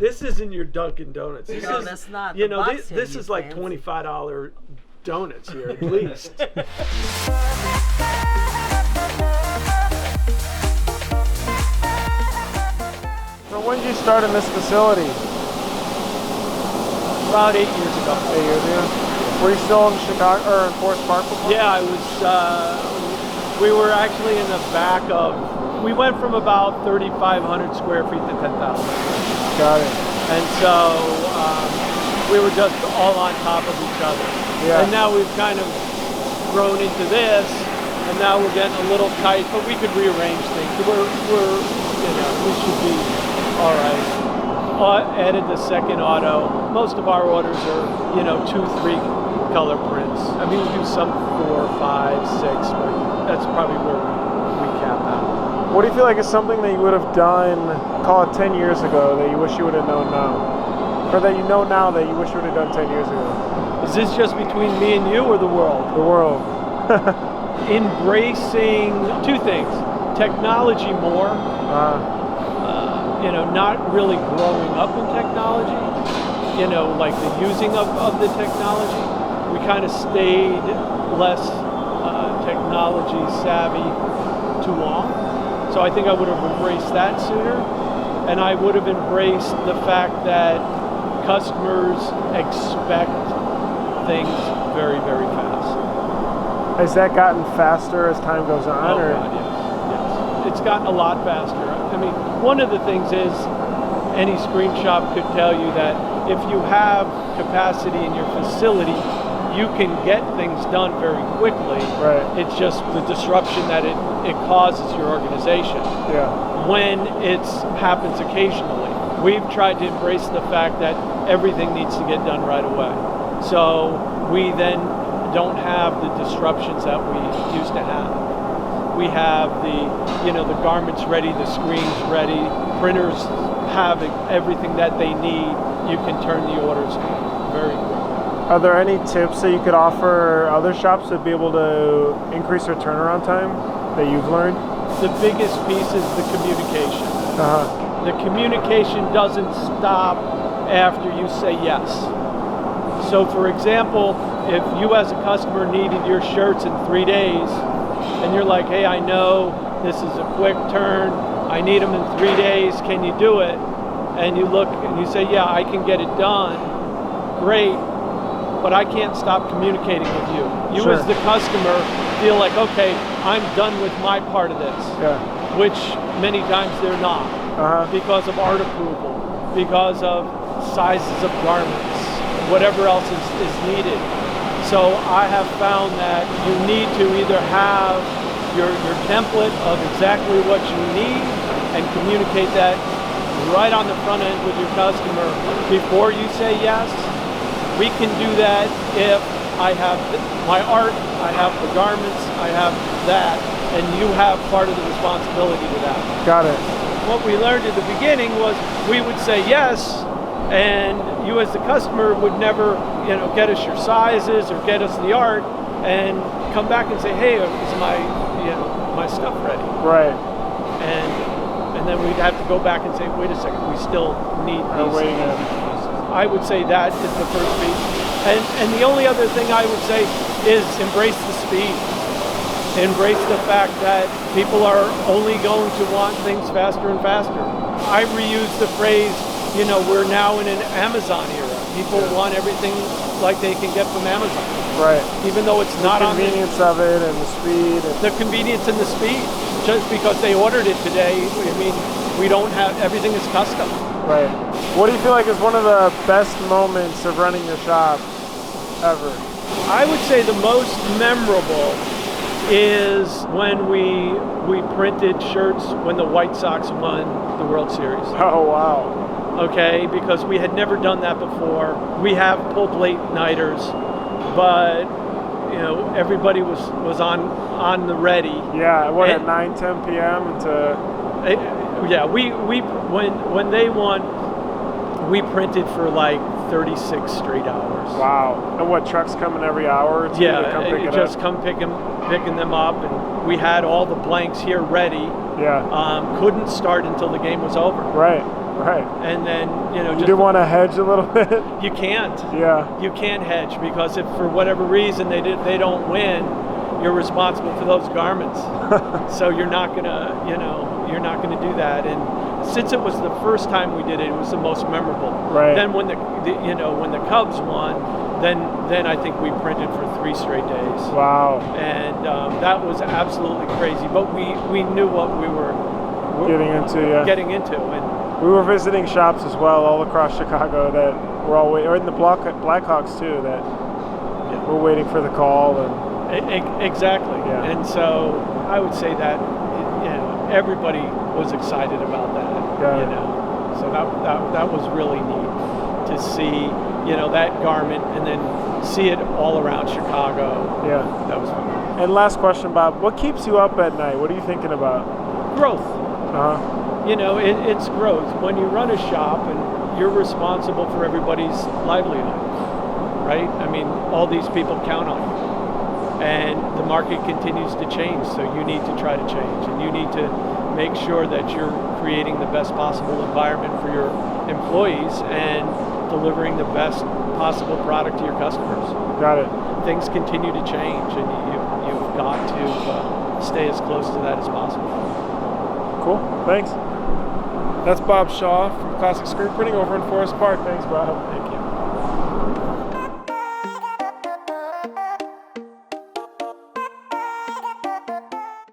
This isn't your Dunkin' Donuts. This No, is, that's not. You the know, box this here, is you like fancy. $25 donuts here at least. So when did you start in this facility? About 8 years ago. 8 years ago. Were you still in Chicago or in Forest Park before? Yeah, I was. We were actually in the back of. We went from about 3,500 square feet to 10,000. Got it. And so we were just all on top of each other. Yeah. And now we've kind of grown into this, and now we're getting a little tight, but we could rearrange things. We should be all right. Added the second auto. Most of our orders are, 2-3 color prints. I mean, we do some 4, 5, 6, but that's probably where we cap out. What do you feel like is something that you would have done, call it 10 years ago, that you wish you would have known now? Or that you know now that you wish you would have done 10 years ago? Is this just between me and you or the world? The world. Embracing two things. Technology more. Not really growing up in technology, like the using of the technology. We kind of stayed less technology savvy too long. So I think I would have embraced that sooner. And I would have embraced the fact that customers expect things very, very fast. Has that gotten faster as time goes on? Oh, God, yes. It's gotten a lot faster. I mean, one of the things is any screen shop could tell you that if you have capacity in your facility, you can get things done very quickly. Right. It's just the disruption that it causes your organization. Yeah. When it happens occasionally. We've tried to embrace the fact that everything needs to get done right away. So we then don't have the disruptions that we used to have. We have the garments ready, the screens ready, printers have everything that they need. You can turn the orders very quickly. Are there any tips that you could offer other shops to be able to increase their turnaround time that you've learned? The biggest piece is the communication. Uh-huh. The communication doesn't stop after you say yes. So for example, if you as a customer needed your shirts in 3 days, and you're like, hey, I know this is a quick turn, I need them in 3 days, can you do it? And you look and you say, yeah, I can get it done, great, but I can't stop communicating with you. You Sure. as the customer feel like, okay, I'm done with my part of this, Yeah. which many times they're not, because of art approval, because of sizes of garments, whatever else is needed. So I have found that you need to either have your template of exactly what you need and communicate that right on the front end with your customer before you say yes. We can do that if I have my art, I have the garments, I have that, and you have part of the responsibility to that. Got it. What we learned at the beginning was we would say yes, and you as the customer would never, get us your sizes or get us the art, and come back and say, hey, is my stuff ready? Right. And then we'd have to go back and say, wait a second, we still need these pieces. I would say that is the first piece. And the only other thing I would say is embrace the speed. Embrace the fact that people are only going to want things faster and faster. I reuse the phrase, we're now in an Amazon era. People want everything like they can get from Amazon. Right. Even though it's not on the convenience of it and the speed. The convenience and the speed. Just because they ordered it today, we don't have, everything is custom. Right. What do you feel like is one of the best moments of running your shop ever? I would say the most memorable is when we printed shirts when the White Sox won the World Series. Oh, wow. Okay, because we had never done that before. We have pulled late nighters, but everybody was on the ready. Yeah, at 9-10 p.m. When they won, we printed for like 36 straight hours. Wow. And what, trucks coming every hour or two to come pick it just up? come picking them up, and we had all the blanks here ready. Yeah. Couldn't start until the game was over. Right. Right. And then, You do want to hedge a little bit? you can't. Yeah. You can't hedge, because if for whatever reason they don't win, you're responsible for those garments. So you're not gonna do that. And since it was the first time we did it, it was the most memorable. Right. Then when when the Cubs won, then I think we printed for 3 straight days. Wow. And that was absolutely crazy. But we knew what we were getting into. And we were visiting shops as well all across Chicago that were all waiting, or in the Blackhawks too, that were waiting for the call. And exactly. Yeah. And so I would say that everybody was excited about that. So that was really neat to see that garment and then see it all around Chicago. Yeah. That was fun. And last question, Bob, what keeps you up at night? What are you thinking about? Growth. Uh-huh. It's growth. When you run a shop and you're responsible for everybody's livelihood, right? I mean, all these people count on you. And the market continues to change, so you need to try to change. And you need to make sure that you're creating the best possible environment for your employees and delivering the best possible product to your customers. Got it. Things continue to change, and you've got to stay as close to that as possible. Cool. Thanks. That's Bob Shaw from Classic Screen Printing over in Forest Park. Thanks, Bob. Thank you.